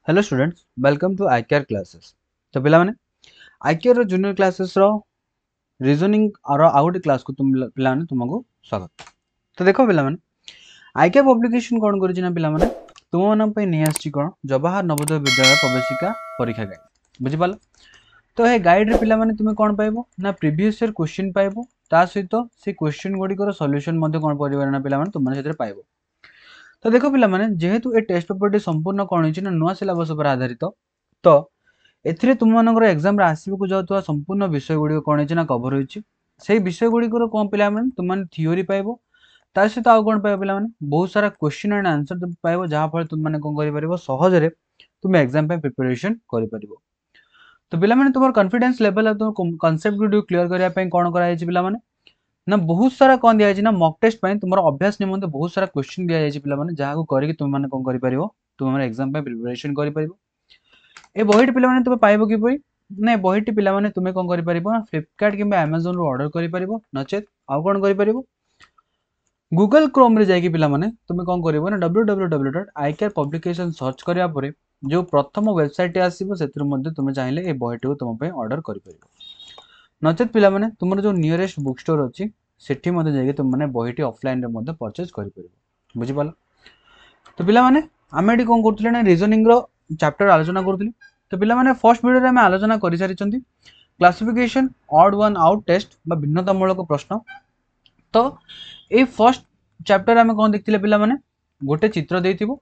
Hello students welcome to IKR classes. तो पिला माने आईकेआर जूनियर क्लासेस रो रीजनिंग और आउ गोटे क्लास को पिला माने तुमको स्वागत। तो देखो पिला माने आईकेआर पब्लिकेशन कौन करिछि ना पिला माने तुम मन पे नै आछि कोन जवाहर नवोदय विद्यालय प्रवेशिका परीक्षा गाइड बुझि पाल। तो हे गाइड रे पिला माने तुमे कोन पाइबो ना प्रीवियस ईयर क्वेश्चन पाइबो ता सहित से क्वेश्चन गुडी कर सॉल्यूशन मध्ये कोन परिवार ना पिला माने तुम माने सेते पाइबो। तो देखो पिला माने जेहेतु ए टेस्ट पेपर टी संपूर्ण कोन होइछि ना नुवा सिलेबस पर आधारित तो एथिरे तुम मानकर एग्जाम रे आसीबो जाउतवा संपूर्ण विषय गुडी कोन होइछि ना कवर होइछि सेही विषय गुडी को कोन पिला माने तुम माने थ्योरी पाइबो ता सहित आउ कोन पाइबो पिला माने बहुत सारा क्वेश्चन एंड आंसर तुम पाइबो जहा फल तुम माने कोन करि परिबो सहज रे तुम एग्जाम पे प्रिपरेशन करि परिबो। तो पिला माने तुमर कॉन्फिडेंस लेवल तुम कांसेप्ट गुडी क्लियर करिया पई कोन करा जायछि पिला माने ना बहुत सारा कौन दिया ना मॉक टेस्ट पे तुम अभ्यास निमंते बहुत सारा क्वेश्चन दिया जाए पिला माने जहां को करके तुम माने कोन करि परिबो तुम माने एग्जाम पे प्रिपरेशन करि परिबो। ए बहिटी पिला माने तुम पाइबो कि पई ना बहिटी पिला माने तुमे कोन करि परिबो फ्लिपकार्ट किबा Amazon रो ऑर्डर करि परिबो नचेत आ कोन करि परिबो गूगल क्रोम रे जाई पिला माने तुमे कोन करिवो ना www.icar publication सर्च करिया परे जो प्रथम वेबसाइट आसीबो सेतिर मध्ये तुमे चाहिले ए बहिटी को तुम पे ऑर्डर करि परिबो नचेत पिला माने तुमर जो नियरेस्ट बुक स्टोर अछि सेठी मध्ये जाई तुम माने बहिटी ऑफलाइन रे मध्ये परचेज करि परिबो बुझि पालो। तो पिला माने आमे एडी कोन करथले ना रीजनिंग रो चैप्टर आलोचना करथली। तो पिला माने फर्स्ट वीडियो रे आमे आलोचना करि सारिचंती classification odd one out test बा भिन्नतामूलक प्रश्न। तो ए फर्स्ट चैप्टर आमे कोन देखथिले पिला माने गोटे चित्र देइथिबो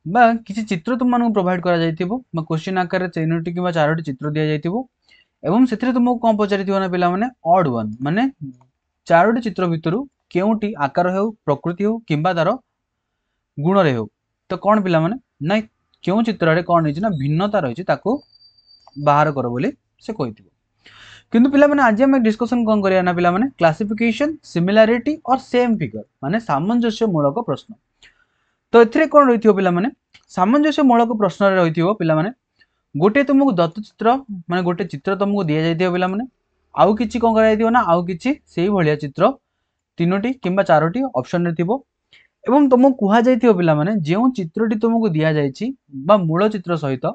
बा किछि चित्र तुम मानक प्रोवाइड करा जाइथिबो बा क्वेश्चन आकार रे तीनोटी किबा चारोटी चित्र दिया जाइथिबो एवं सेथिरे तुमको कोन पचारिथिबो ना पिला माने ऑड वन माने चारोटी चित्र भितरु केउटी आकार हेउ प्रकृति हेउ किंबा तार गुण रे हेउ तो कौन पिला माने ना केउ चित्र रे कौन ना भिन्नता रही ताको बाहर कर बोली से कहिथिबो। किंतु पिला माने आज हम डिस्कशन कोन करिया ना पिला माने क्लासिफिकेशन सिमिलरिटी और सेम फिगर माने सामंजस्य मूलक प्रश्न। तो एथिरे कोन रहिथिबो पिला माने सामंजस्य मूलक प्रश्न रे रहिथिबो पिला माने गोटे तुमको दत्त चित्र माने गोटे चित्र तुमको दिया जाइथिबो पिला माने आउ किछि कोन करा जाइथिबो ना आउ किछि सेही भलिया चित्र तीनोटी किंबा चारोटी ऑप्शन रे थिबो एवं तुमको कुहा जाइथिबो पिला माने जेउ चित्रटी तुमको दिया जाइछि बा मूल चित्र सहित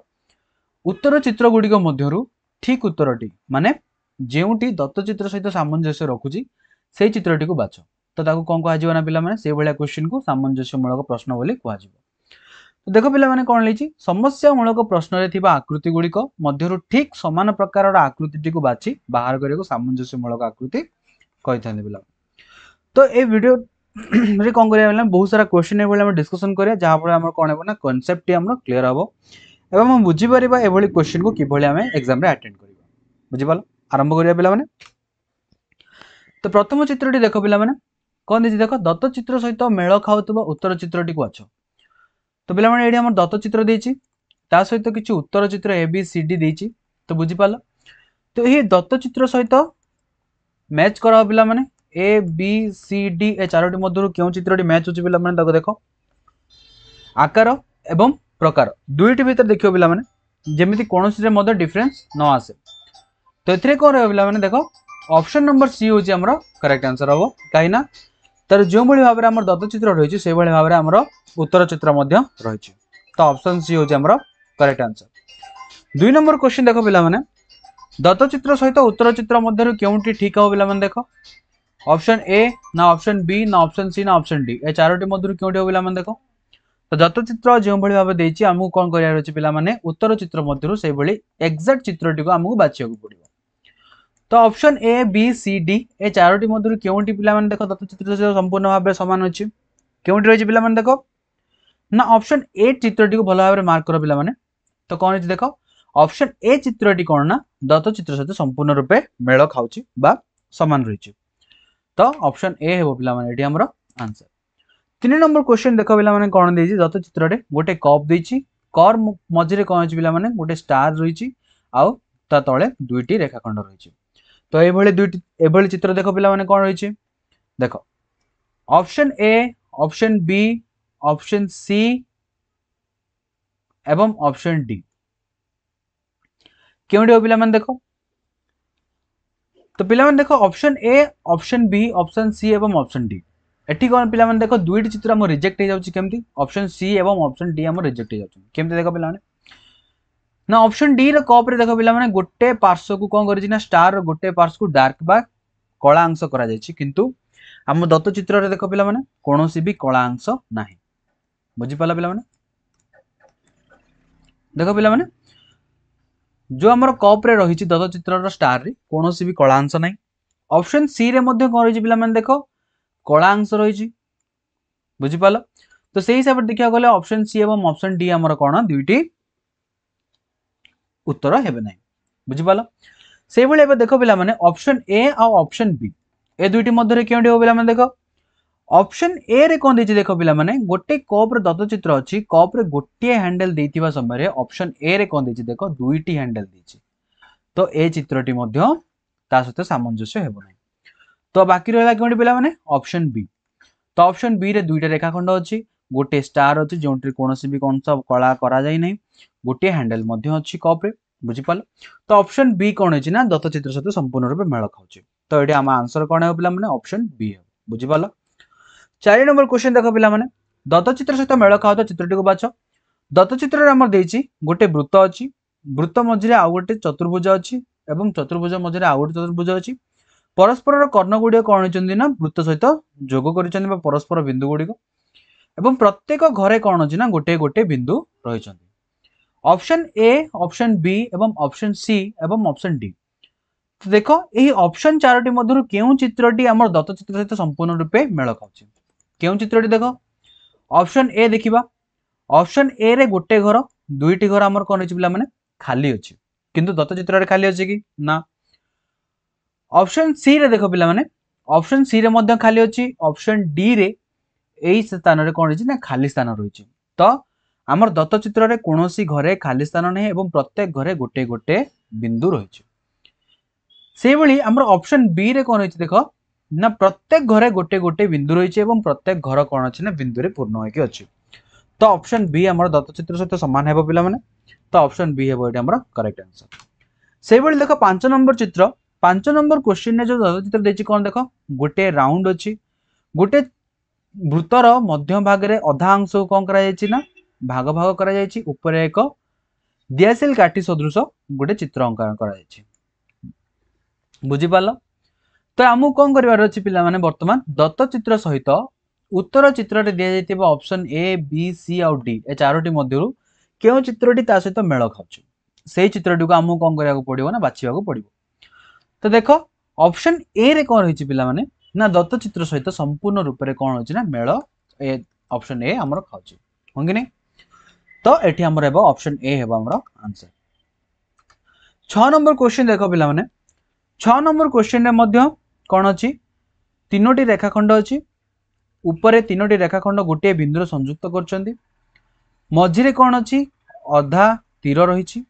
उत्तर चित्र गुडी को मध्यरु ठीक उत्तरटी माने जेउटी दत्त चित्र सहित सामंजस्य रखुची सेही चित्रटी को बाछ। तो ताको कोन कुहा जिवो ना पिला माने सेही भलिया क्वेश्चन को सामंजस्य मूलक प्रश्न बोली कुहा जिवो। तो देखो पिला माने कोन लेछि समस्या मूलक प्रश्न रे थिबा आकृति गुडी को मध्यरु ठीक समान प्रकार आकृतिटी को बाछि बाहर करियो सामंजस्य मूलक आकृति कहिथाने पिला। तो ए वीडियो रे कोन करिया बेला बहुत सारा क्वेश्चन ए बेला हम डिस्कशन करिया जहा पर हमर कोन हेबो ना कांसेप्ट हमर क्लियर हबो एवं हम बुझी परिबा ए भली क्वेश्चन को किभली हम एग्जाम रे अटेंड करिबा बुझी पालो। आरंभ करिया पिला माने तो प्रथम चित्रटी देखो पिला माने कोन दिछि देखो दत्त चित्र सहित मेल खाउतबा उत्तर चित्रटी को बाछ। तो पिला माने एडी हमर दत्त चित्र देछि ता सहित किछि उत्तर चित्र ए बी सी डी देछि तो बुझी पालो। तो एही दत्त चित्र सहित मैच करा पिला माने ए बी सी डी ए चारोटी मध्यरु केउ चित्रटी मैच होछि पिला माने ताको देखो आकार एवं प्रकार दुईटी भीतर देखियो पिला माने जेमिति कोनोसी रे मदर डिफरेंस न आसे। तो एथिरे कोन रे पिला माने देखो ऑप्शन नंबर सी होछि हमरो करेक्ट आंसर हबो काईना तर जो भली भाबरे हमर दत्त चित्र रहिछि से भली भाबरे हमरो उत्तर चित्र मध्य रहिछि। तो ऑप्शन सी होछि हमरो करेक्ट आंसर। दुई नंबर क्वेश्चन देखो पिला माने दत्त चित्र सहित उत्तर चित्र मध्यरु केउटी ठीक हो पिला माने देखो ऑप्शन ए ना ऑप्शन बी ना ऑप्शन सी ना ऑप्शन डी ए चारोटी मध्यरु केउटी हो पिला माने देखो। तो दत्त चित्र जो भली भाबे देछि हमहु कोन करिया रहछि पिला माने उत्तर चित्र मध्यरु से भली एग्जैक्ट चित्रटी को हमहु बाछिया को पड़िबो। तो option A B C D ए चारोटी मध्यरु केउटी पिला माने देखो दत्त चित्र से संपूर्ण भाबे समान अछि केउटी रहछि पिला माने देखो ना ऑप्शन ए चित्रटी को भलो भाबे मार्क करो पिला माने। तो कोन अछि देखो ऑप्शन ए चित्रटी कोन ना दत्त चित्र सहित संपूर्ण रूपे मेल खाउछि बा समान रहिछि। तो ऑप्शन ए हेबो पिला माने एठी हमरो आंसर। 3 नंबर क्वेश्चन देखो पिला माने कोन देछि दत्त चित्र रे गोटे कप देछि कर मझिरे कोन अछि पिला माने गोटे स्टार रहिछि आउ ता तळे दुईटी रेखाखंड रहिछि। तो ए भली दुईटी ए भली चित्र देखो पिला माने कोन रहिछि देखो option A option B option C एवं ऑप्शन डी केउडी हो पिला माने देखो। तो पिला माने देखो option A option B option C एवं ऑप्शन डी एठी कोन पिला माने देखो दुईटी चित्र हम रिजेक्ट हो जाउछि केमती ऑप्शन सी एवं ऑप्शन डी हम रिजेक्ट हो जाउछि केमती देखो पिला माने ना ऑप्शन डी रो कप रे देखो पिला माने गोटे पार्श्व को कोन करिछि ना स्टार रो गोटे पार्श्व को डार्क बा कला अंश करा जायछि किंतु हम दत्त चित्र रे देखो पिला माने कोनोसी भी कला अंश नाही बुझि पाला पिला माने देखो पिला माने जो हमर कप रे रहिछि दत्त चित्र रो स्टार रे कोनोसी भी कला अंश नाही ऑप्शन सी रे मध्ये कोन रहिछि पिला माने देखो कला अंश रहिछि बुझि पाला तो सेही हिसाब रे देखिया गले ऑप्शन सी एवं ऑप्शन डी हमर कोन दुईटी उत्तर हेबे नाही बुझि पाला से भले एबे देखो पिला माने ऑप्शन ए आ ऑप्शन बी ए दुईटी मध्ये रे केउटी हो पिला माने देखो ऑप्शन ए रे कोन देछि देखो पिला माने गोटे कप रे दत्त चित्र अछि कप रे गोटे हैंडल देथिबा समय रे ऑप्शन ए रे कोन देछि देखो दुईटी हैंडल देछि तो ए चित्रटी मध्ये ता सहित सामंजस्य हेबो नाही तो बाकी रहला केउटी पिला माने ऑप्शन बी तो ऑप्शन बी रे दुईटा रेखाखंड अछि गोटे स्टार अछि जोंट्री कोनोसी भी कोन सब कला करा जाय नै गोटे हैंडल मध्ये अछि कप रे बुझि पाल तो ऑप्शन बी कोन अछि ना दत्त चित्र सहित संपूर्ण रूप मेल खाउछि तो एठी हम आंसर कोन हे पिला माने ऑप्शन बी हे बुझि पाल 4 नंबर क्वेश्चन देखो पिला माने दत्त चित्र सहित मेल खाउता चित्रटी को बाछ दत्त चित्र रे हमर देछि गोटे वृत्त अछि वृत्त मझिरे आ गोटे चतुर्भुज अछि एवं चतुर्भुज मझिरे आ गोटे चतुर्भुज अछि परस्पर कर्ण गुडी कोन होचंदी ना वृत्त सहित जोग करिसंदी बा परस्पर बिंदु गुडी एवं प्रत्येक घरे कोन अछि ना गोटे गोटे बिंदु रहिसंदी ऑप्शन ए ऑप्शन बी एवं ऑप्शन सी एवं ऑप्शन डी तो देखो यही ऑप्शन चारोटी मध्यरु केउ चित्रटी हमर दत्त चित्र सहित संपूर्ण रूपे मेल खाउछि केउ चित्रटी देखो ऑप्शन ए देखिबा ऑप्शन ए रे गोटे घर दुईटी घर हमर कोन अछि पिला माने खाली अछि किंतु दत्त चित्र रे खाली अछि कि ना ऑप्शन सी रे देखो पिला माने ऑप्शन सी रे मध्ये खाली अछि ऑप्शन डी रे एई स्थान रे कोन अछि ना खाली स्थान रहिछि तो हमर दत्त चित्र रे कोनोसी घरे खाली स्थान नै एवं प्रत्येक घरे गोटे गोटे बिंदु रहिछि से भली हमर ऑप्शन बी रे कोन अछि देखो ना प्रत्येक घरे गोटे गोटे बिंदु रहिछि एवं प्रत्येक घर कोन अछि ना बिंदु रे पूर्ण होय कि अछि तो ऑप्शन बी हमर दत्त चित्र सहित समान हेबो पिला माने तो ऑप्शन बी हेबो एटा हमर करेक्ट आंसर से भली देखो 5 नंबर चित्र 5 नंबर क्वेश्चन ने जो दत्त चित्र देछि कोन देखो गोटे राउंड अछि गोटे वृत्तर मध्य भाग रे अधा अंश को कोन करा जायछि ना भाग भाग करा जायछि ऊपर एक दियासेल काटी सदृश गोटे चित्र अंकन करा जायछि बुझि पालो तो हमु कोन करिवार अछि पिला माने वर्तमान दत्त चित्र सहित उत्तर चित्र रे दिया जायतिबा ऑप्शन ए बी सी और डी ए चारोटी मध्यरु केउ चित्रटी ता सहित मेल खाउछि सेही चित्रटी को हमु कोन करिया को पड़िबो ना बाछिया को पड़िबो तो देखो ऑप्शन ए रे कोन रहिछि पिला माने ना दत्त चित्र सहित संपूर्ण रूप रे कोन होछि ना मेल ए ऑप्शन ए हमर खाउछि होंगे नै तो एठी हमर हेबो ऑप्शन ए हेबो हमर आंसर 6 नंबर क्वेश्चन देखो पिला माने 6 नंबर क्वेश्चन रे मध्य कोन अछि तीनोटी रेखाखंड अछि ऊपर तीनोटी रेखाखंड गोटे बिंदु संयुक्त करछंती मझिरे कोन अछि अधा तीर रहिछि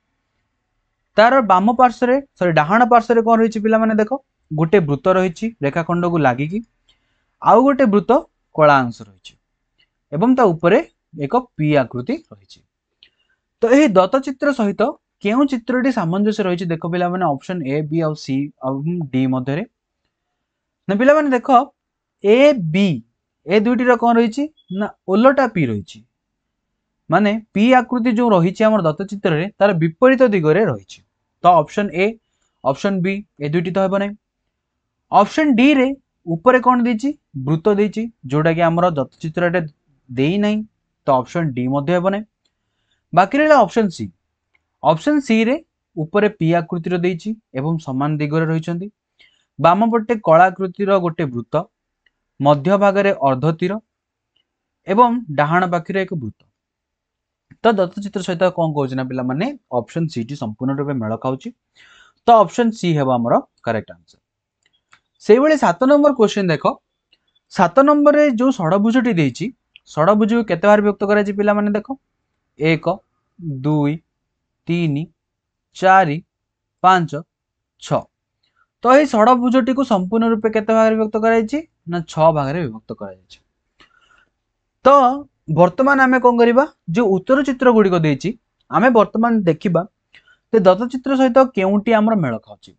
तार बाम पार्श्व रे सॉरी डाहाण पार्श्व रे कोन रहिछि पिला माने देखो गोटे वृत्त रहिछि रेखाखंड को लागि कि आउ गोटे वृत्त कला अंश रहिछि एवं ता ऊपरे एक पी आकृति रहिछि तो एही दत्त चित्र सहित केउ चित्रटी सामंजस्य रहिछि देखो पिला माने ऑप्शन ए बी और सी और डी मध्ये रे ना पिला माने देखो ए बी ए दुईटी रो कोन रहिछि ना ओलटा पी रहिछि माने पी आकृति जो रहिछि हमर दत्त चित्र रे तार विपरीत दिगरे रहिछि तो ऑप्शन ए ऑप्शन बी ए दुईटी तो हेबो नै ऑप्शन डी रे ऊपर कोन देछि वृत्त देछि जोटा कि हमर दत्त चित्र रे देई नै तो ऑप्शन डी मध्ये हेबो नै बाकी रहला ऑप्शन सी रे ऊपर पी आकृति रो देछि एवं समान दिगरे रहिछंती बाम पटे कलाकृति रो गोटे वृत्त मध्य भाग रे अर्ध तीर एवं डाहाण पाखरे एक वृत्त तो दत्त चित्र सहित कोन कहउछि ना पिला माने ऑप्शन सी टी संपूर्ण रूपे मेल खाउछि तो ऑप्शन सी हेबो हमर करेक्ट आंसर सेही बेले 7 नंबर क्वेश्चन देखो 7 नंबर रे जो षडभुजटी देछि षडभुज को केते बार विभक्त करा छि पिला माने देखो 1 2 3 4 5 6 तो ये षडभुजटी को संपूर्ण रूपे केते भाग रे विभक्त करा छि ना 6 भाग रे विभक्त करा छि तो वर्तमान आमे कोन करिबा जो उत्तर चित्र गुडी को देछि आमे वर्तमान देखिबा ते दत्त चित्र सहित केउटी हमर मेल खाउछि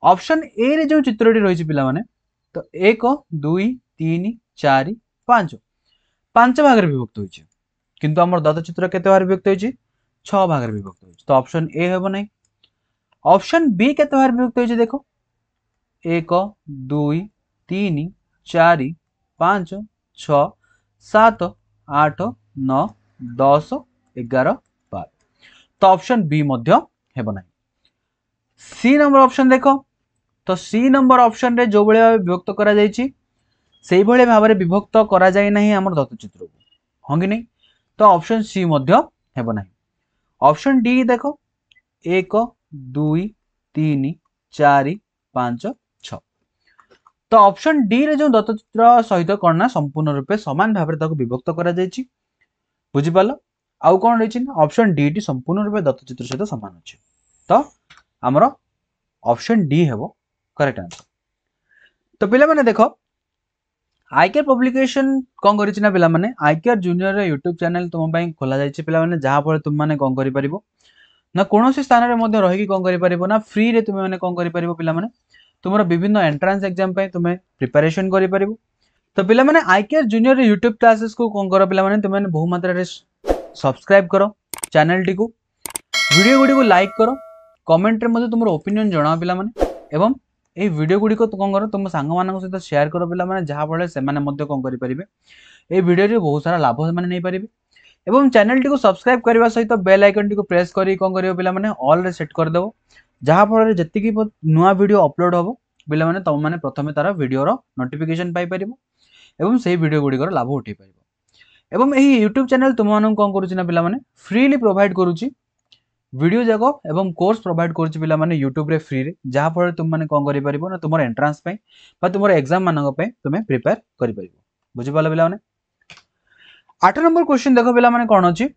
ऑप्शन ए रे जो चित्रटी रहिछि पिला माने तो 1 2 3 4 5 5 भाग रे विभक्त होइछि किंतु हमर दत्त चित्र केते भाग रे विभक्त होइछि 6 भाग रे विभक्त होइछि तो ऑप्शन ए हेबो नहीं। ऑप्शन बी केते बार विभक्त होइछि देखो 1 2 3 4 5 6 7 8 9 10 11 12 तो ऑप्शन बी मध्य हेबो नहीं। सी नंबर ऑप्शन देखो तो सी नंबर ऑप्शन रे जो भले विभक्त करा जायछि सेही भले भाबरे विभक्त करा जाय नहीं हमर दत्तचित्र को हां कि नहीं तो ऑप्शन सी मध्य हेबो नहीं। ऑप्शन डी देखो 1 2 3 4 5 6 तो ऑप्शन डी रे जो दत्तचित्र सहित कौन ना संपूर्ण रूपे समान भाव में विभक्त करा बुझिपाल आउ कौन रही ऑप्शन डी टी संपूर्ण रूपे दत्तचित्र सहित समान अच्छे तो आमर ऑप्शन डी हेबो करेक्ट आंसर। तो पिला माने देखो आईकेयर पब्लिकेशन कौन करिछि पिला माने आईकेयर जूनियर यूट्यूब चैनल तुम पाई खोला जाइछि पिला माने जहां फल तुम माने कौन करि परिबो ना कोनोसी स्थान रे मध्ये रहि कौन करि परिबो ना फ्री रे तुम माने कौन करि परिबो पिला माने तुमर विभिन्न एंट्रांस एग्जाम पे तुम्हें प्रिपरेशन करि परिबो। तो पिला माने आईकेयर जूनियर यूट्यूब क्लासेस को कौन करो पिला माने तुम बहु मात्रा रे सब्सक्राइब करो चैनल टी को वीडियो गुडी को लाइक करो कमेंट रे मध्ये तुमर ओपिनियन जणाओ पिला माने एवं ए वीडियो गुडी को कौन करो तुम सांग मानक सहित शेयर करो पिला माने जहां फल से माने मध्ये कौन करि परिबे ए वीडियो रे बहुत सारा लाभ माने नै परिबे एवं चैनल टी को सब्सक्राइब करबा सहित बेल आइकन टी को प्रेस करी कौन करियो पिला माने ऑल रे सेट कर देबो जहां फल जति की नुआ वीडियो अपलोड होबो पिला माने तुम माने प्रथमे तार वीडियो रो नोटिफिकेशन पाई परिबो एवं सेही वीडियो गुडी कर लाभ उठै परिबो एवं एही यूट्यूब चैनल तुम मानन कौन करूछि ना पिला माने फ्रीली प्रोवाइड करूछि वीडियो जाको एवं कोर्स प्रोवाइड करूछि पिला माने यूट्यूब रे फ्री रे जहां फल तुम माने कौन करि परिबो ना तुमर एंट्रेंस पई बा तुमर एग्जाम मानक पई तुमे प्रिपेयर करि परिबो बुझि पाले पिला माने। 8 नंबर क्वेश्चन देखो पिला माने कोन अछि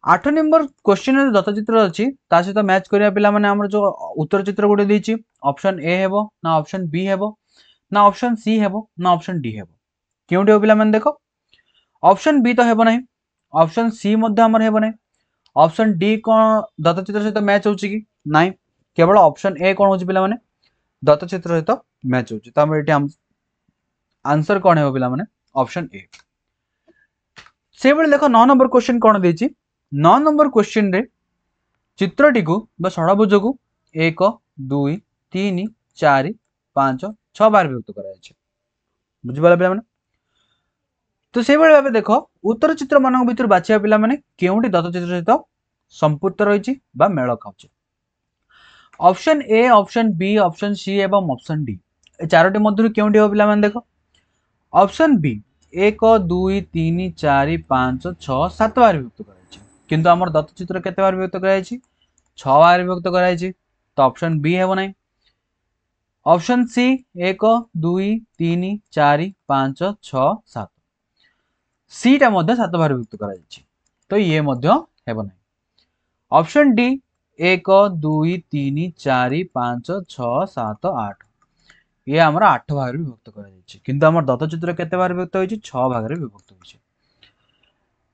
8 नंबर क्वेश्चन रे दत्तचित्र अछि ता सहित मैच करिया पिला माने हमर जो उत्तर चित्र गुडे दैछि ऑप्शन ए हेबो ना ऑप्शन बी हेबो ना ऑप्शन सी हेबो ना ऑप्शन डी हेबो केउटे पिला माने देखो ऑप्शन बी तो हेबो नहीं ऑप्शन सी मध्ये हमर हेबो नहीं ऑप्शन डी कोन दत्तचित्र सहित मैच होछि कि नाही केवल ऑप्शन ए कोन होछि पिला माने दत्तचित्र सहित मैच होछि त हम एठी आंसर कोन हेबो पिला माने ऑप्शन ए। से बेले देखो 9 नंबर क्वेश्चन कोन देछि 9 नंबर क्वेश्चन रे चित्रटी को बा षडभुज को 1 2 3 4 5 6 बार विभक्त करा छै बुझि पाला पिला माने। तो से बेले भाबे देखो उत्तर चित्र मानक भितर बाछिया पिला माने केउटी दत्तचित्र सहित संपुक्त रहिछि बा मेल खाउछि option A option B option C एवं ऑप्शन डी ए चारोटी मध्यरु केउटी हो पिला माने देखो ऑप्शन बी 1 2 3 4 5 6 7 बार विभक्त कराइछि किंतु हमर दत्तचित्र केते बार विभक्त कराइछि 6 बार विभक्त कराइछि तो ऑप्शन बी हेबो नै। ऑप्शन सी 1 2 3 4 5 6 7 सी टा मध्ये 7 बार विभक्त कराइछि तो ये मध्ये हेबो नै। ऑप्शन डी 1 2 3 4 5 6 7 8 ये हमर 8 भाग रे विभक्त करा जायछि किंतु हमर दत्तचित्र केते बार विभक्त होइछि 6 भाग रे विभक्त होइछि।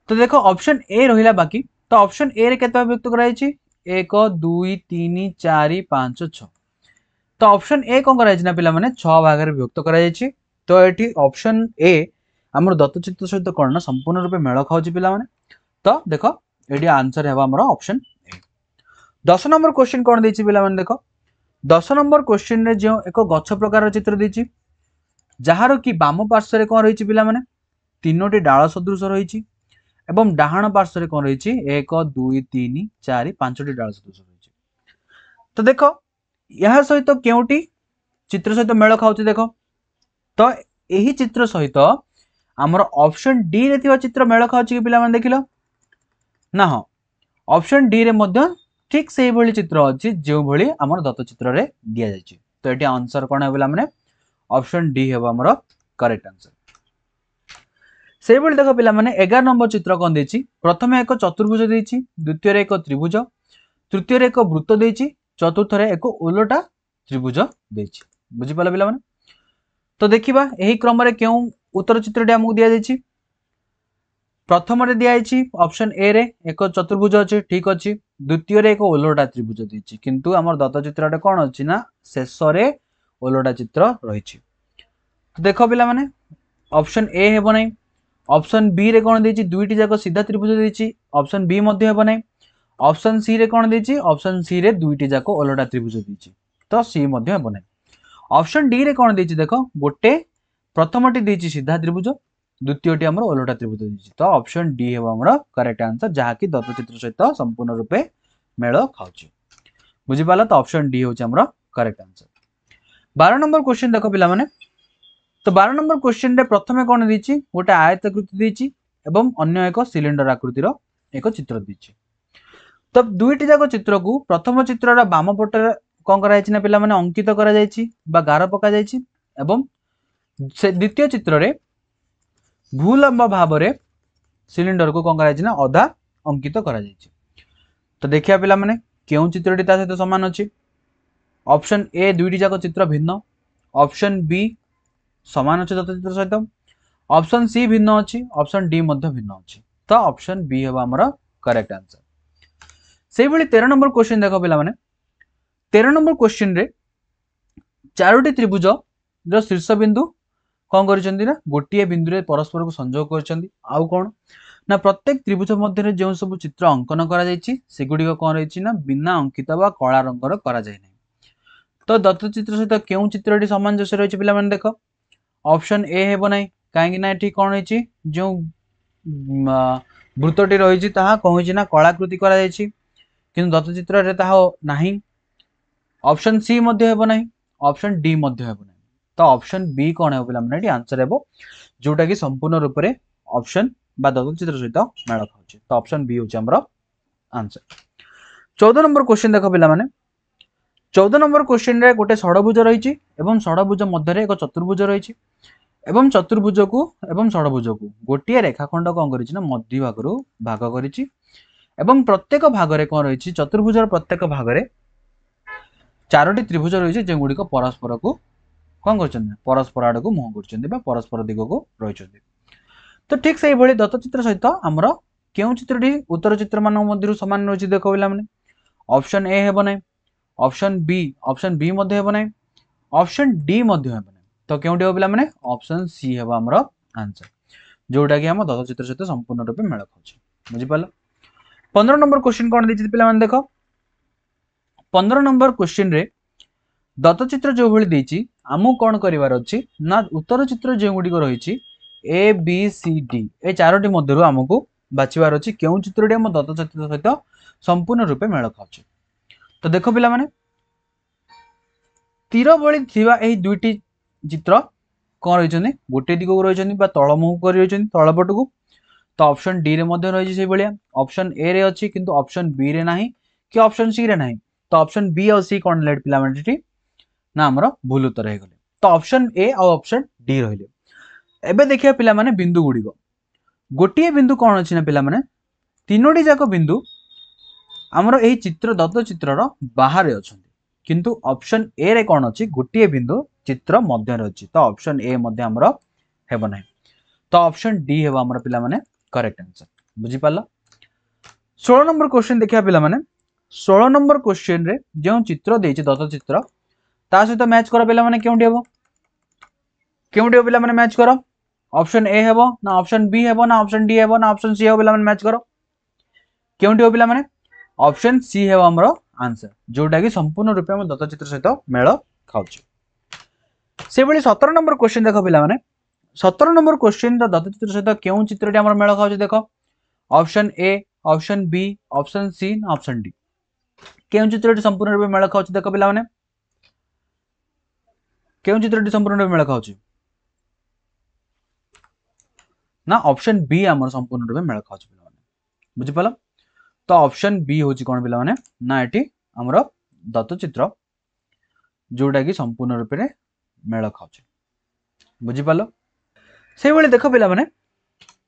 तो देखो ऑप्शन ए रहिला बाकी तो ऑप्शन ए रे केते बार विभक्त करा जायछि 1 2 3 4 5 6 तो ऑप्शन ए कोन करा जायछि ना पिला माने 6 भाग रे विभक्त करा जायछि तो एठी ऑप्शन ए हमर दत्तचित्र सहित कोन ना संपूर्ण रूपे मेल खाउछि पिला माने तो देखो एठी आंसर हेबा हमर ऑप्शन ए। 10 नंबर क्वेश्चन कोन दैछि पिला माने देखो 10 नंबर क्वेश्चन रे जो एक गछ प्रकार चित्र दैछि जहार कि बाम पार्श्व रे कोन रहिछि पिला माने तीनोटी डाळ सदृश रहिछि एवं डाहाण पार्श्व रे कोन रहिछि 1 2 3 4 5टी डाळ सदृश रहिछि। तो देखो यहा सहित केउटी चित्र सहित मेल खाउछि देखो तो एही चित्र सहित हमर ऑप्शन डी रे थिबा चित्र मेल खाउछि कि पिला माने देखिलो ना हां ऑप्शन डी रे मध्ये ठीक से भली चित्र अछि जो भली हमर दत्तचित्र रे दिया जायछि तो एटी आंसर कोन हेबला माने ऑप्शन डी हेबो हमर करेक्ट आंसर। से भली देखो पिला माने 11 नंबर चित्र कोन देछि प्रथमे एक चतुर्भुज देछि द्वितीय रे एक त्रिभुज तृतीय रे एक वृत्त देछि चतुर्थ रे एक उलटा त्रिभुज देछि बुझि पाला पिला माने। तो देखिबा एही क्रम रे केउ उत्तर चित्रटी हमकु दिया जायछि प्रथम रे दिया जायछि ऑप्शन ए रे एक चतुर्भुज अछि ठीक अछि द्वितीय रे एक उलटा त्रिभुज देछि किंतु हमर दत्तचित्र रे कोन अछि ना शेष रे उलटा चित्र रहिछि। तो देखो पिला माने ऑप्शन ए हेबो नै ऑप्शन बी रे कोन देछि दुईटी जाक सीधा त्रिभुज देछि ऑप्शन बी मध्ये हेबो नै ऑप्शन सी रे कौन देछि ऑप्शन सी रे दुईटी जाको ओलटा त्रिभुज देछि तो सी मध्ये हेबो नै ऑप्शन डी रे कौन देछि देखो गोटे प्रथमटी देछि सीधा त्रिभुज द्वितीयटी हमर ओलटा त्रिभुज देछि तो ऑप्शन डी हेबो हमर करेक्ट आंसर जहा कि दत्तचित्र सहित संपूर्ण रूपे मेल खाउछि बुझि पाला तो ऑप्शन डी होछि हमर करेक्ट आंसर 12 नंबर क्वेश्चन देखो पिला माने तो 12 नंबर क्वेश्चन रे प्रथमे कोन देछि गोटे आयताकृति देछि एवं अन्य एक सिलिंडर आकृतिर एक चित्र देछि तो दुईटी जाक चित्र को प्रथम चित्र बाम पटे कौन कराई ना पिला माने अंकित करा जायछि बा गार पका जायछि एवं से द्वितीय चित्र रे भूलंब भाव रे सिलिंडर को कौन कराई ना अधा अंकित करा जायछि तो देखिया पिला माने केउ चित्रटी ता सहित समान अछि ऑप्शन ए दुईटी जाक चित्र भिन्न ऑप्शन बी समान अछि दत्त चित्र सहित ऑप्शन सी भिन्न अछि ऑप्शन डी मध्ये भिन्न अछि तो ऑप्शन बी हेबा हमर करेक्ट आंसर से भली 13 नंबर क्वेश्चन देखो पिला माने 13 नंबर क्वेश्चन रे चारोटी त्रिभुज जो शीर्ष बिंदु कौन करिसेंती ना गोटिए बिंदु रे परस्पर को संयोग करछंती आउ कोन ना प्रत्येक त्रिभुज मध्य रे जो सब चित्र अंकन करा जायछि सेगुडी को कोन रहिछि ना बिना अंकित बा कला रंगर करा जाय नै तो दत्त चित्र सहित केउ चित्रटी सामंजस्य रहिछि पिला माने देखो ऑप्शन ए हेबो नै काहे कि ना एठी कोन रहिछि जो वृत्तटी रहिछि ताहा कहिछि ना कलाकृति करा जायछि किंतु दत्त चित्र रे ताहा नाही ऑप्शन सी मध्ये हेबो नाही ऑप्शन डी मध्ये हेबो नाही तो ऑप्शन बी कोन हेबो पिला माने एठी आंसर हेबो जोटा कि संपूर्ण रूप रे ऑप्शन बा दत्त चित्र सहित मेल खाउछि तो ऑप्शन बी होछि हमर आंसर 14 नंबर क्वेश्चन देखो पिला माने 14 नंबर क्वेश्चन रे गोटे षडभुज रहिछि एवं षडभुज मध्य रे एक चतुर्भुज रहिछि एवं चतुर्भुज को एवं षडभुज को गोटिए रेखाखंड कोन करिछि ना मध्य भाग रु भाग करिछि एवं प्रत्येक भाग रे कोन रहिछि चतुर्भुजर प्रत्येक भाग रे चारोटी त्रिभुज रहिछि जे गुडी को परस्पर को कोन करछन परस्पर आड को मुह करछन बा परस्पर दिग को रहिछन तो ठीक सही भली दत्त चित्र सहित हमर केउ चित्रटी उत्तर चित्र मान मध्यरु समान रहिछि देखो बिला माने ऑप्शन ए हेबो नै ऑप्शन बी मध्ये हेबो नै ऑप्शन डी मध्ये हेबो नै तो केउटी हो बिला माने ऑप्शन सी हेबो हमर आंसर जोटा कि हम दत्त चित्र सहित संपूर्ण रूप मेल खाउछि बुझि पालो 15 नंबर क्वेश्चन कोन दिछि पिला माने देखो 15 नंबर क्वेश्चन रे दत्त चित्र जो भली देछि हमु कोन करिवार अछि ना उत्तर चित्र जे गुडी को रहिछि ए बी सी डी ए चारोटी मध्यरु हमकु बाछिवार अछि केउ चित्रटी हम दत्त चित्र सहित संपूर्ण रूपे मेल खाउछि तो देखो पिला माने तीर भली थिवा एही दुईटी चित्र कोन रहिछनि गोटे दिगो रहिछनि बा तळमुह करि रहिछनि तळपट को तो ऑप्शन डी रे मध्ये रहिछि से भलिया ऑप्शन ए रे अछि किंतु ऑप्शन बी रे नाही कि ऑप्शन सी रे नाही तो ऑप्शन बी और सी कोन लेट पिला माने ना हमर भूल उत्तर हे गले तो ऑप्शन ए और ऑप्शन डी रहिले एबे देखिया पिला माने बिंदु गुडी को गोटिए बिंदु कोन अछि ना पिला माने तीनोटी जाको बिंदु हमर एही चित्र दत्त चित्रर बाहर अछंती किंतु ऑप्शन ए रे कोन अछि गोटिए बिंदु चित्र मध्य रे अछि तो ऑप्शन ए मध्य हमर हेबो नाही तो ऑप्शन डी हेबो हमर पिला माने करेक्ट आंसर बुझी पाला 16 नंबर क्वेश्चन देखिया पिला माने 16 नंबर क्वेश्चन रे जो चित्र देछि दत्त चित्र ता सहित मैच करो पिला माने केउटी हेबो पिला माने मैच करो ऑप्शन ए हेबो ना ऑप्शन बी हेबो ना ऑप्शन डी हेबो ना ऑप्शन सी हेबो पिला माने मैच करो केउटी हो पिला माने ऑप्शन सी हेबो हमरो आंसर जोटा कि संपूर्ण रूप हम दत्त चित्र सहित मेल खाउछि से भली 17 नंबर क्वेश्चन देखो पिला माने 17 नंबर क्वेश्चन दत्त चित्र सहित केउ चित्रटी हमर मेल खाउछि देखो option A option B option C ना ऑप्शन डी केउ चित्रटी संपूर्ण रूप मेल खाउछि देखो पिला माने केउ चित्रटी संपूर्ण रूप मेल खाउछि ना ऑप्शन बी हमर संपूर्ण रूप मेल खाउछि पिला माने बुझि पालो तो ऑप्शन बी होची कोन पिला माने ना एटी हमरो दत्त चित्र जोटा कि संपूर्ण रूप रे मेल खाउछि बुझि पालो से बेले देखो पिला माने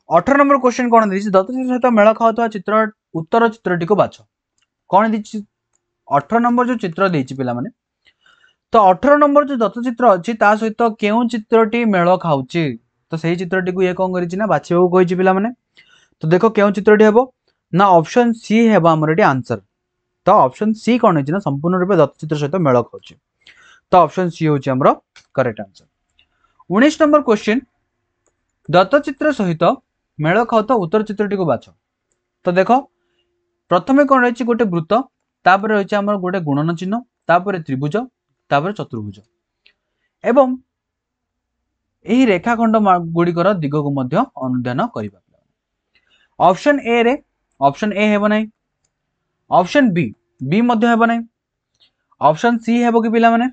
18 नंबर क्वेश्चन कोन दिछि दत्त चित्र सहित मेल खाउतवा चित्र उत्तर चित्रटी को बाछ कोन दिछि 18 नंबर जो चित्र देछि पिला माने तो 18 नंबर जो दत्त चित्र अछि ता सहित केउ चित्रटी मेल खाउछि तो सही चित्रटी को ये कोन करिछि ना बाछिबो कहिछि पिला माने तो देखो केउ चित्रटी हेबो ना ऑप्शन सी हेबा हमर एटी आंसर तो ऑप्शन सी कोन अछि ना संपूर्ण रूप दत्त चित्र सहित मेल खाउछि तो ऑप्शन सी होछि हमर करेक्ट आंसर 19 नंबर क्वेश्चन दत्त चित्र सहित मेल खाउता उत्तर चित्रटी को बाछ तो देखो प्रथमे कौन रही गोटे वृत्त तापर रही आम गोटे गुणन चिन्ह तापर त्रिभुज तापर चतुर्भुज एवं यही रेखाखंड गुड़िकर दिग को मध्य अनुधान करबा। ऑप्शन ए रे ऑप्शन ए हेबो नै, ऑप्शन बी बी मध्य हेबो नै, ऑप्शन सी हेबो कि पिला माने,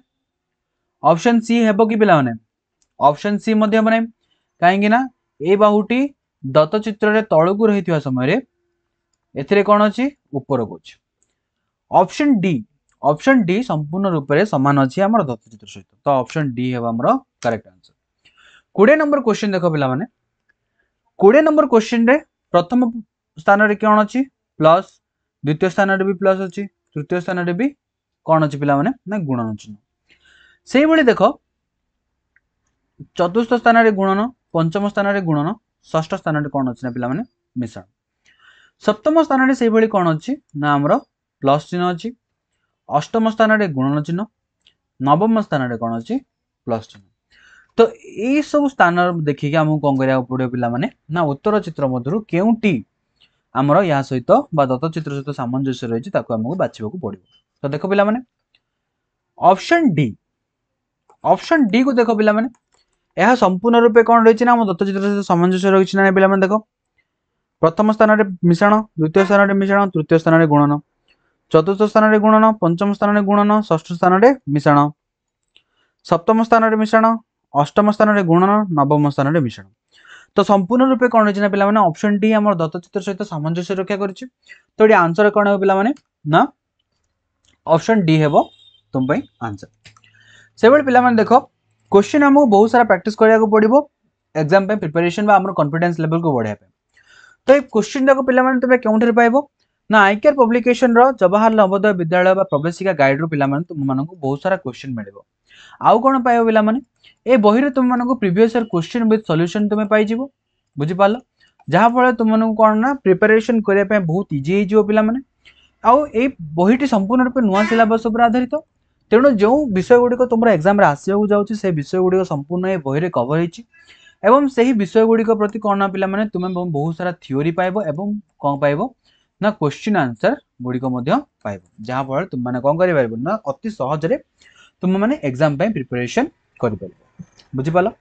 ऑप्शन सी हेबो कि पिला माने, ऑप्शन सी मध्य हेबो नै काहेकि ना ए बाहुटी दत्त चित्र रे तळकु रहितवा समय रे एथिरे कोन अछि ऊपर को अछि। ऑप्शन डी संपूर्ण रूप से समान अछि हमर दत्त चित्र सहित, तो ऑप्शन डी हेबो हमर करेक्ट आंसर। 20 नंबर क्वेश्चन देखो पिला माने, 20 नंबर क्वेश्चन रे प्रथम स्थान रे कोन अछि प्लस, द्वितीय स्थान रे भी प्लस अछि, तृतीय स्थान रे भी कोन अछि पिला माने ना गुणन चिन्ह। सेही भली देखो चतुर्थ स्थान रे गुणन, पंचम स्थान रे गुणन, षष्ठ स्थान रे कोन अछि ना पिला माने मिश्रण, सप्तम स्थान रे सेही भली कोन अछि ना हमर प्लस चिन्ह अछि, अष्टम स्थान रे गुणन चिन्ह, नवम स्थान रे कोन अछि प्लस चिन्ह। तो ये सब स्थान देखिए आमको कौन करा पड़ो पिला माने ना उत्तर चित्र मध्य केउटी आमर या सहित बा दत्त चित्र सहित सामंजस्य रही आमको बाछा पड़ो। तो देख पिला माने ऑप्शन डी को देख पिला माने यह संपूर्ण रूपे कौन रही ना दत्त चित्र सहित सामंजस्य रही ना पिला माने देख प्रथम स्थान रे मिश्रण, द्वितीय स्थान रे मिश्रण, तृतीय स्थान रे गुणन, चतुर्थ स्थान रे गुणन, पंचम स्थान रे गुणन, षष्ठ स्थान रे मिश्रण, सप्तम स्थान रे मिश्रण, अष्टम स्थान रे गुणन, नवम स्थान रे मिश्रण। तो संपूर्ण रूपे कौन रही पिला माने ऑप्शन डी हमर दत्त चित्र सहित सामंजस्य रक्षा करछि। तो ये आंसर कौन है पिला माने ना ऑप्शन डी हेबो तुम पई आंसर। से बेले पिला माने देखो क्वेश्चन हमको बहुत सारा प्रैक्टिस करिया को पड़िबो एग्जाम पे प्रिपरेशन बा हमर कॉन्फिडेंस लेवल को बढ़ाया पे। तो ये क्वेश्चन जाको पिला माने तुमे केउठे पाइबो ना आईकेआर पब्लिकेशन रो जवाहरलाल नवोदय विद्यालय बा प्रवेशिका गाइड रो पिला माने तुम मानको बहुत सारा क्वेश्चन मिलिबो। आउ कोन पाइबो पिला माने ए बही रे तुम मानको previous year question with solution तुमे पाइ जिवो, बुझि पालो, जहा फळे तुम मानको कोन ना प्रिपरेशन करिया पे बहुत इजी हे जिवो पिला माने। आउ ए बहीटी संपूर्ण रूप नुआ सिलेबस उपर आधारित, तेणु जो विषय गुड़िक तुम एग्जाम आसवा जाऊँगी से विषय गुड़िक संपूर्ण ए बही कवर होती एवं से ही विषय गुड़िक प्रति कौन ना पिला माने तुम बहुत सारा थ्योरी पाइबो एवं कौन पाइबो ना क्वेश्चन आंसर गुड़िक पाइबो, जहा फळे तुम माने कौन करि पाइबो ना अति सहज रे तुम माने एग्जाम पे प्रिपरेशन करि पाइबो, बुझि पालो।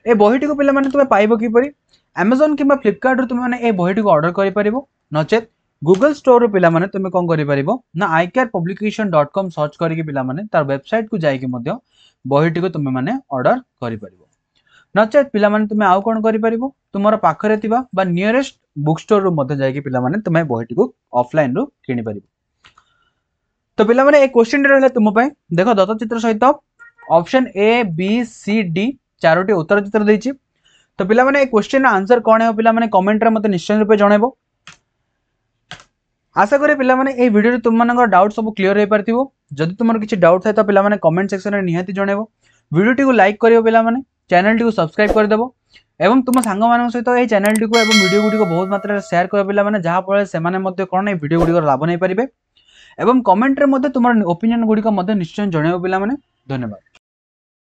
ए बहीटी को पिला माने तुम पाइबो किपरि Amazon किंबा फ्लिपकार्ट रो तुम माने ए बहीटी को ऑर्डर करि परिबो, नचेत गूगल स्टोर रो पिला माने तुम कौन करि परिबो ना icarepublication.com सर्च करके पिला माने तार वेबसाइट को जाई कि मध्य बहीटी को तुम माने ऑर्डर करि परिबो, नचेत पिला माने तुम आउ कोन करि परिबो तुमरा पाखरे थिबा बा नियरेस्ट बुक स्टोर रो मध्य जाई कि पिला माने तुम बहीटी को ऑफलाइन रो किनि परिबो। तो पिला माने ए क्वेश्चन रहले तुम पय देखो दत्त चित्र सहित option A B C D चारोटी उत्तर चित्र देछि। तो पिला माने ए क्वेश्चन आंसर कोन है पिला माने कमेंट रे मते निश्चय रूपे जणेबो। आशा करे पिला माने ए वीडियो रे तुम मानक डाउट सब क्लियर हे परथिबो। जदि तुमर किछि डाउट थाय तो पिला माने कमेंट सेक्शन रे निहाती जणेबो। वीडियो टी को लाइक करियो पिला माने, चैनल टी को सब्सक्राइब कर देबो एवं तुम सांग मानक सहित ए चैनल टी को एवं वीडियो गुडी को बहुत मात्रा रे शेयर करियो पिला माने, जहा फळे से माने मते कोन ए वीडियो गुडी को लाभ नै परिबे एवं कमेंट रे मते तुमर ओपिनियन गुडी को मते निश्चय जणेबो पिला माने। धन्यवाद।